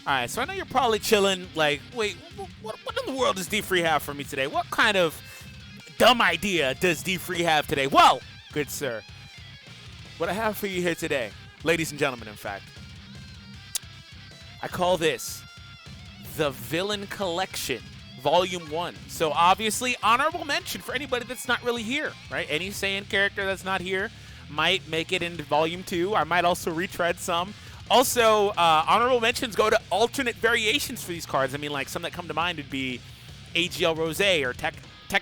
All right, so I know you're probably chilling, like, wait, what in the world does D-Free have for me today? What kind of dumb idea does D-Free have today? Well, good sir, what I have for you here today, ladies and gentlemen, in fact, I call this the Villain Collection, Volume 1. So obviously, honorable mention for anybody that's not really here, right? Any Saiyan character that's not here might make it into Volume 2. I might also retread some. Also, honorable mentions go to alternate variations for these cards. I mean, like, some that come to mind would be AGL Rose or Tech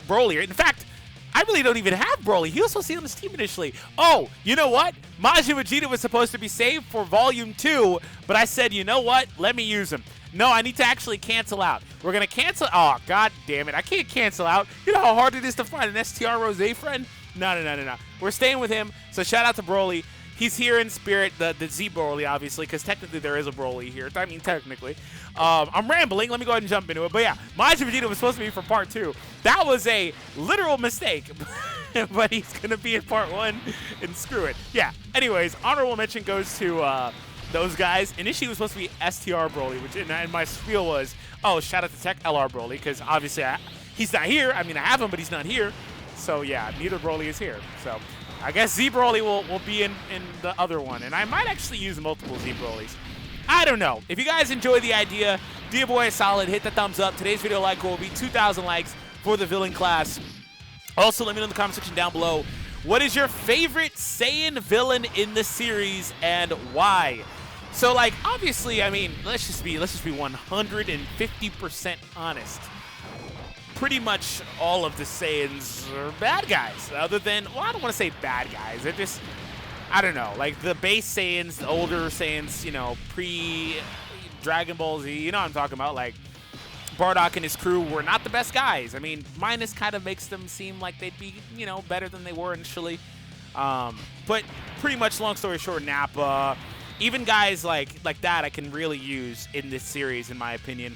Broly. In fact, I really don't even have Broly. He was supposed to be on this team initially. Oh, you know what? Majin Vegeta was supposed to be saved for Volume 2, but I said, you know what? Let me use him. No, I need to actually cancel out. We're going to cancel. Oh, god damn it. I can't cancel out. You know how hard it is to find an STR Rose friend? No. We're staying with him, so shout out to Broly. He's here in spirit, the Z Broly, obviously, because technically there is a Broly here. I mean, technically. I'm rambling. Let me go ahead and jump into it. But yeah, Majin Vegeta was supposed to be for Part 2. That was a literal mistake. But he's going to be in Part 1, and screw it. Yeah, anyways, honorable mention goes to those guys. Initially, it was supposed to be STR Broly, which and my spiel was, oh, shout out to Tech LR Broly, because obviously he's not here. I mean, I have him, but he's not here. So yeah, neither Broly is here. So I guess Z Broly will be in the other one, and I might actually use multiple Z Brolys. I don't know. If you guys enjoy the idea, do your boy a solid, hit the thumbs up. Today's video like goal will be 2,000 likes for the villain class. Also, let me know in the comment section down below, what is your favorite Saiyan villain in the series and why? So, like, obviously, I mean, let's just be 150% honest. Pretty much all of the Saiyans are bad guys, other than, well, I don't want to say bad guys. They're just, I don't know, like the base Saiyans, the older Saiyans, you know, pre-Dragon Ball Z, you know what I'm talking about, like Bardock and his crew were not the best guys. I mean, minus kind of makes them seem like they'd be, you know, better than they were initially. But pretty much, long story short, Nappa, even guys like that I can really use in this series, in my opinion.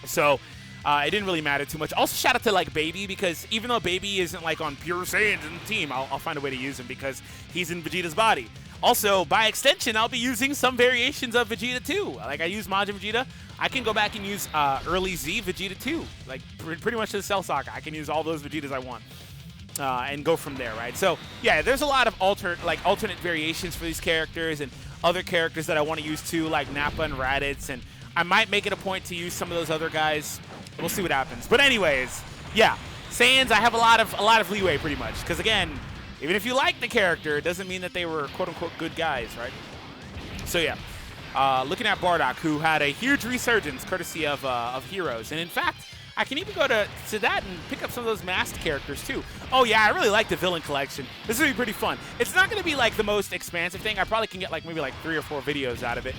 So it didn't really matter too much. Also, shout out to, like, Baby, because even though Baby isn't, like, on pure Saiyans in the team, I'll find a way to use him because he's in Vegeta's body. Also, by extension, I'll be using some variations of Vegeta too. Like, I use Majin Vegeta. I can go back and use early Z Vegeta too. Like, pretty much the Cell Saga. I can use all those Vegetas I want and go from there, right? So, yeah, there's a lot of alternate variations for these characters and other characters that I want to use too, like Nappa and Raditz, and I might make it a point to use some of those other guys. We'll see what happens. But anyways, yeah, Saiyans, I have a lot of leeway pretty much, because again, even if you like the character, it doesn't mean that they were quote-unquote good guys, right? So yeah, looking at Bardock, who had a huge resurgence courtesy of Heroes, and in fact, I can even go to that and pick up some of those masked characters too. Oh yeah, I really like the Villain Collection. This will be pretty fun. It's not going to be like the most expansive thing. I probably can get like maybe like 3 or 4 videos out of it.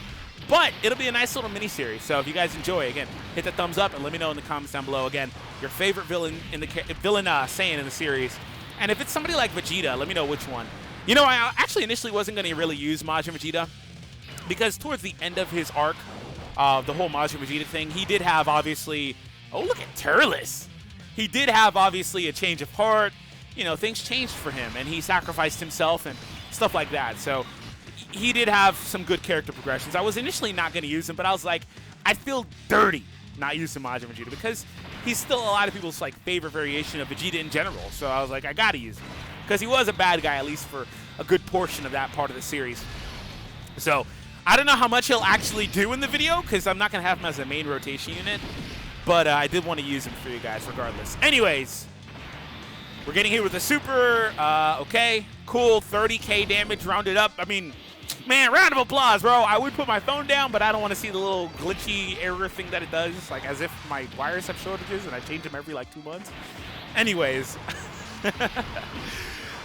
But it'll be a nice little mini-series. So if you guys enjoy, again, hit the thumbs up and let me know in the comments down below. Again, your favorite villain in the Saiyan in the series. And if it's somebody like Vegeta, let me know which one. You know, I actually initially wasn't going to really use Majin Vegeta because towards the end of his arc, the whole Majin Vegeta thing, he did have obviously... Oh, look at Turles. He did have obviously a change of heart. You know, things changed for him, and he sacrificed himself and stuff like that. So he did have some good character progressions. I was initially not going to use him, but I was like, I feel dirty not using Majin Vegeta because he's still a lot of people's like favorite variation of Vegeta in general. So I was like, I got to use him because he was a bad guy, at least for a good portion of that part of the series. So I don't know how much he'll actually do in the video because I'm not going to have him as a main rotation unit. But I did want to use him for you guys regardless. Anyways, we're getting hit with a super. Okay, cool. 30k damage rounded up. I mean, man, round of applause, bro. I would put my phone down, but I don't want to see the little glitchy error thing that it does. Like as if my wires have shortages and I change them every like 2 months. Anyways. All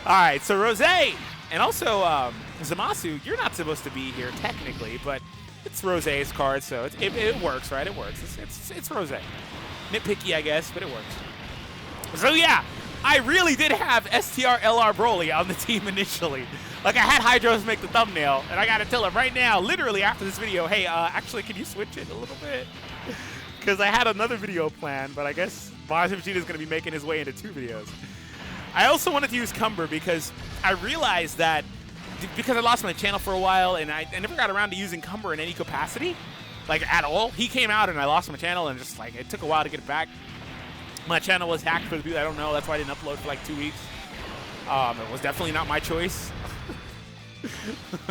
right, so Rose and also Zamasu, you're not supposed to be here technically, but it's Rose's card, so it works, right? It works. It's Rose. Nitpicky, I guess, but it works. So yeah, I really did have STR LR Broly on the team initially. Like I had Hydros make the thumbnail, and I gotta tell him right now, literally after this video, hey, actually, can you switch it a little bit? Because I had another video planned, but I guess Majin Vegeta is gonna be making his way into 2 videos. I also wanted to use Cumber because I realized that because I lost my channel for a while and I never got around to using Cumber in any capacity. like, at all. He came out and I lost my channel, and just, like, it took a while to get it back. My channel was hacked for the people I don't know. That's why I didn't upload for, like, 2 weeks. It was definitely not my choice.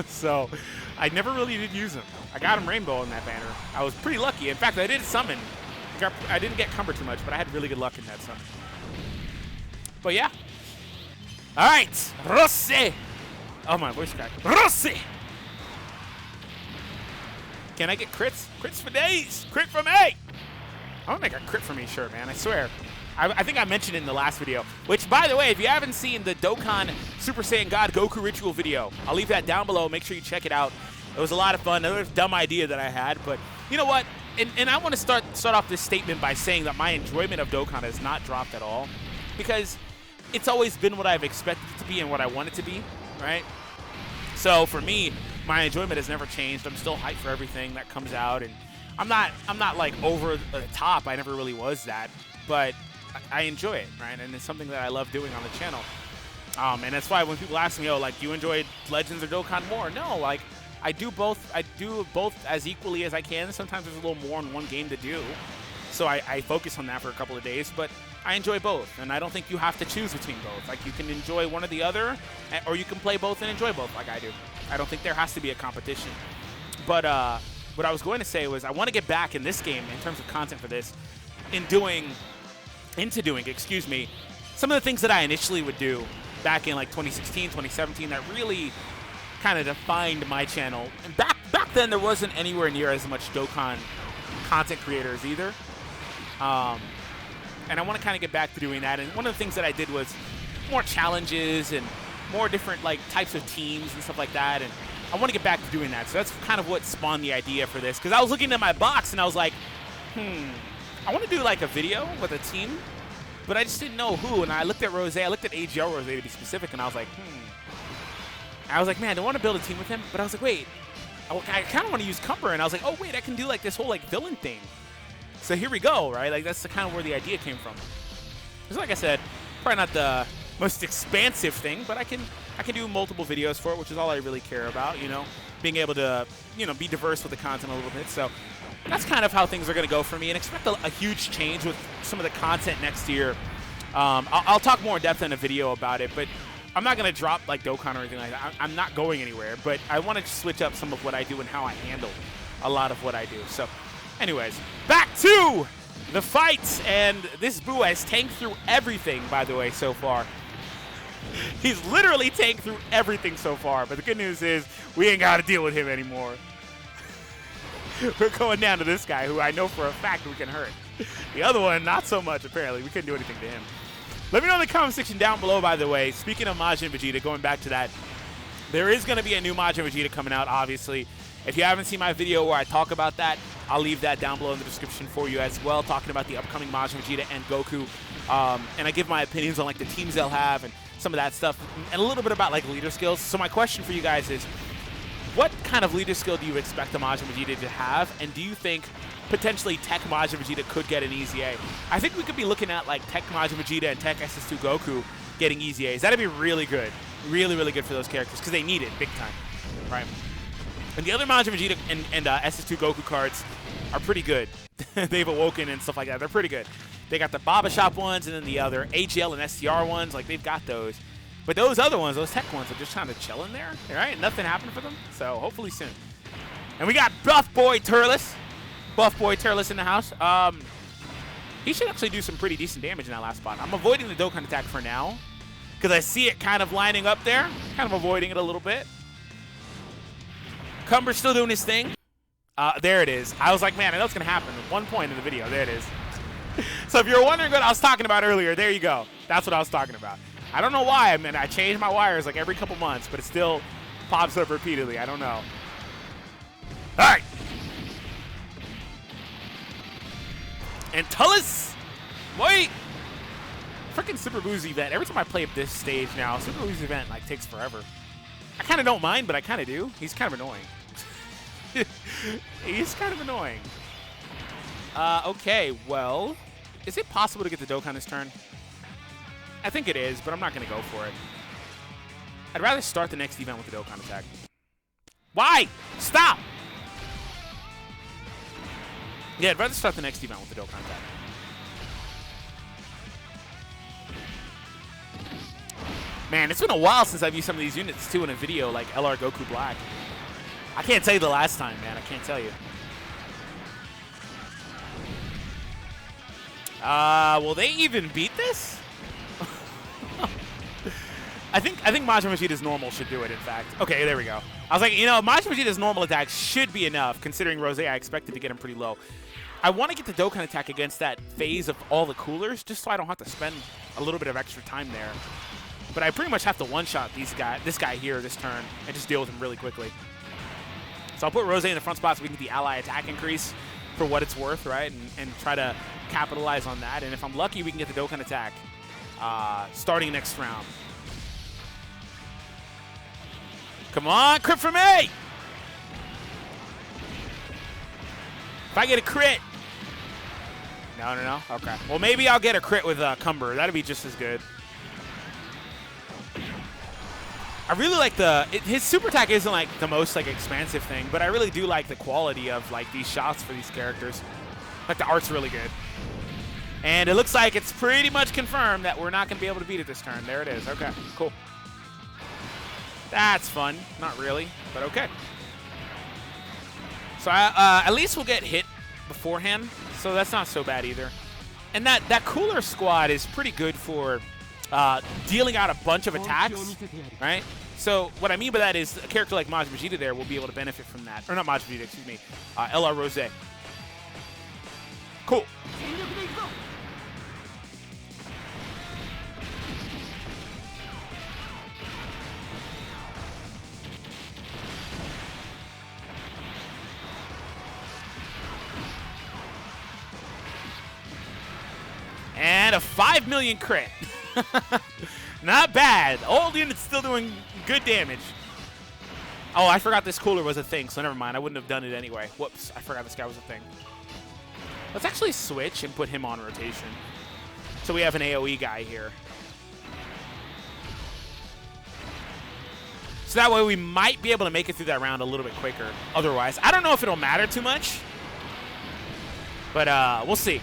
So, I never really did use him. I got him Rainbow in that banner. I was pretty lucky. In fact, I did summon. I didn't get Cumber too much, but I had really good luck in that summon. But yeah. All right, Rossi. Oh, my voice cracked. Rossi. Can I get crits? Crits for days. Crit for me. I'm gonna make a crit for me shirt, man. I swear. I think I mentioned it in the last video. Which, by the way, if you haven't seen the Dokkan Super Saiyan God Goku Ritual video, I'll leave that down below. Make sure you check it out. It was a lot of fun. Another dumb idea that I had, but you know what? And I want to start off this statement by saying that my enjoyment of Dokkan has not dropped at all, because it's always been what I've expected it to be and what I want it to be, right? So for me, my enjoyment has never changed. I'm still hyped for everything that comes out, and I'm not like over the top. I never really was that, but I enjoy it, right? And it's something that I love doing on the channel. And that's why when people ask me, oh, like, do you enjoy Legends or Dokkan more? No, like, I do both. I do both as equally as I can. Sometimes there's a little more in one game to do, so I focus on that for a couple of days. But I enjoy both, and I don't think you have to choose between both. Like, you can enjoy one or the other, or you can play both and enjoy both like I do. I don't think there has to be a competition. But what I was going to say was I want to get back in this game in terms of content for this, into doing, excuse me, some of the things that I initially would do back in like 2016, 2017 that really kind of defined my channel. And back then there wasn't anywhere near as much Dokkan content creators either. And I want to kind of get back to doing that. And one of the things that I did was more challenges and more different like types of teams and stuff like that. And I want to get back to doing that. So that's kind of what spawned the idea for this. Because I was looking at my box and I was like, I want to do like a video with a team, but I just didn't know who. And I looked at Rose. I looked at AGL Rose to be specific, and I was like, I was like, man, I want to build a team with him. But I was like, wait, I kind of want to use Cumber. And I was like, oh, wait, I can do like this whole like villain thing. So here we go, right? Like that's the kind of where the idea came from. Because like I said, probably not the most expansive thing, but I can do multiple videos for it, which is all I really care about, you know, being able to, you know, be diverse with the content a little bit. So that's kind of how things are going to go for me, and expect a huge change with some of the content next year. I'll talk more in depth in a video about it, but I'm not going to drop like Dokkan or anything like that. I'm not going anywhere, but I want to switch up some of what I do and how I handle a lot of what I do. So anyways, back to the fights, and this Boo has tanked through everything, by the way, so far. He's literally tanked through everything so far, but the good news is we ain't got to deal with him anymore. We're going down to this guy, who I know for a fact we can hurt. The other one, not so much, apparently. We couldn't do anything to him. Let me know in the comment section down below, by the way. Speaking of Majin Vegeta, going back to that, there is going to be a new Majin Vegeta coming out, obviously. If you haven't seen my video where I talk about that, I'll leave that down below in the description for you as well, talking about the upcoming Majin Vegeta and Goku. And I give my opinions on like the teams they'll have and some of that stuff, and a little bit about like leader skills. So my question for you guys is, what kind of leader skill do you expect the Majin Vegeta to have, and do you think potentially Tech Majin Vegeta could get an Easy A? I think we could be looking at like Tech Majin Vegeta and Tech SS2 Goku getting Easy A's. That'd be really good. Really, really good for those characters, because they need it big time, right? And the other Majin Vegeta and SS2 Goku cards are pretty good. They've awoken and stuff like that. They're pretty good. They got the Baba Shop ones, and then the other AGL and STR ones. Like, they've got those. But those other ones, those tech ones, are just kind of chilling there, right? Nothing happened for them, so hopefully soon. And we got Buff Boy Turles. Buff Boy Turles in the house. He should actually do some pretty decent damage in that last spot. I'm avoiding the Dokkan attack for now, because I see it kind of lining up there. Kind of avoiding it a little bit. Cumber's still doing his thing. There it is. I was like, man, I know it's going to happen at one point in the video. There it is. So if you're wondering what I was talking about earlier, there you go. That's what I was talking about. I don't know why. I mean, I change my wires like every couple months, but it still pops up repeatedly. I don't know. All right. And Turles. Wait. Freaking Super Boo's event. Every time I play this stage now, Super Boo's event like takes forever. I kind of don't mind, but I kind of do. He's kind of annoying. He's kind of annoying. Okay, well, is it possible to get the Dokkan this turn? I think it is, but I'm not going to go for it. I'd rather start the next event with the Dokkan attack. Why? Stop! Yeah, I'd rather start the next event with the Dokkan attack. Man, it's been a while since I've used some of these units, too, in a video, like LR Goku Black. I can't tell you the last time, man. I can't tell you. Will they even beat this? I think Majin Vegeta's normal should do it, in fact. Okay, there we go. I was like, you know, Majin Vegeta's normal attack should be enough, considering Rose, I expected to get him pretty low. I want to get the Dokkan attack against that phase of all the coolers, just so I don't have to spend a little bit of extra time there. But I pretty much have to one-shot this guy here this turn and just deal with him really quickly. So I'll put Rose in the front spot so we can get the ally attack increase for what it's worth, right? And try to capitalize on that. And if I'm lucky, we can get the Dokkan attack starting next round. Come on, crit for me! If I get a crit. No. Okay. Well, maybe I'll get a crit with Cumber. That'd be just as good. I really like his super attack isn't like the most like expansive thing, but I really do like the quality of like these shots for these characters. Like the art's really good. And it looks like it's pretty much confirmed that we're not going to be able to beat it this turn. There it is. Okay, cool. That's fun. Not really, but okay. So at least we'll get hit beforehand, so that's not so bad either. And that cooler squad is pretty good for dealing out a bunch of attacks, right? So what I mean by that is a character like Majin Vegeta there will be able to benefit from that. Or not Majin Vegeta, excuse me. LR Rose. Cool. And a 5 million crit. Not bad. Old unit's still doing good damage. Oh, I forgot this cooler was a thing, so never mind. I wouldn't have done it anyway. Whoops, I forgot this guy was a thing. Let's actually switch and put him on rotation. So we have an AoE guy here. So that way we might be able to make it through that round a little bit quicker. Otherwise, I don't know if it'll matter too much. But we'll see.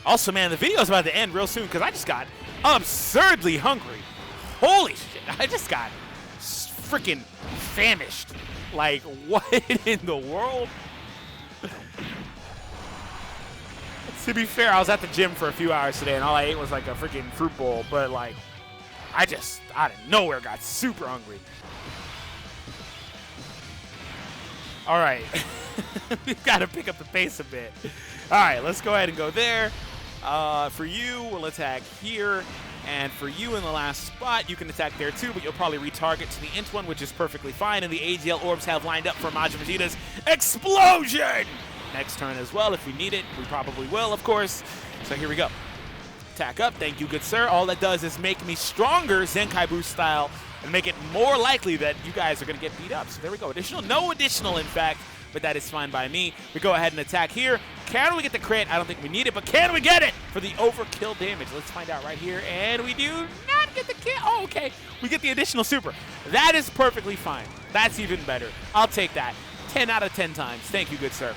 Also, man, the video's about to end real soon because I just got absurdly hungry. Holy shit, I just got freaking famished. Like, what in the world? To be fair, I was at the gym for a few hours today and all I ate was like a freaking fruit bowl. But like, I just, out of nowhere, got super hungry. All right. We've got to pick up the pace a bit. All right, let's go ahead and go there. For you, we'll attack here. And for you in the last spot, you can attack there too, but you'll probably retarget to the int one, which is perfectly fine. And the AGL orbs have lined up for Majin Vegeta's explosion! Next turn as well, if we need it. We probably will, of course. So here we go. Attack up. Thank you, good sir. All that does is make me stronger, Zenkai Boost style, and make it more likely that you guys are going to get beat up. So there we go. Additional, no additional, in fact, but that is fine by me. We go ahead and attack here. Can we get the crit? I don't think we need it, but can we get it for the overkill damage? Let's find out right here. And we do not get the kill. Oh, okay. We get the additional super. That is perfectly fine. That's even better. I'll take that. 10 out of 10 times. Thank you, good sir.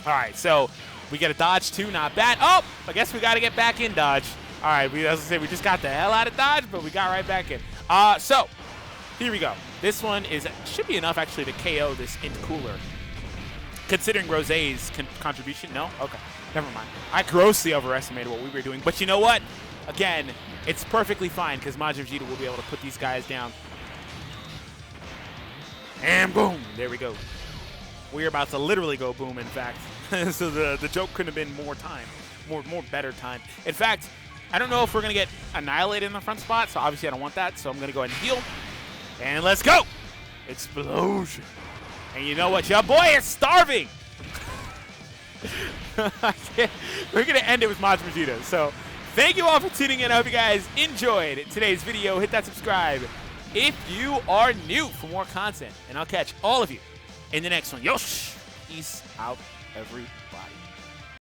All right, so we get a dodge too. Not bad. Oh, I guess we got to get back in dodge. All right, as I say, we just got the hell out of dodge, but we got right back in. So here we go. This one should be enough actually to KO this int cooler. Considering Rose's contribution, no? Okay, never mind. I grossly overestimated what we were doing, but you know what? Again, it's perfectly fine because Majin Vegeta will be able to put these guys down. And boom, there we go. We're about to literally go boom, in fact. So the joke couldn't have been more time, more better time. In fact, I don't know if we're going to get annihilated in the front spot, so obviously I don't want that, so I'm going to go ahead and heal. And let's go! Explosion. And you know what? Your boy is starving! We're going to end it with Majin Vegeta. So thank you all for tuning in. I hope you guys enjoyed today's video. Hit that subscribe if you are new for more content. And I'll catch all of you in the next one. Yosh! Peace out, everybody.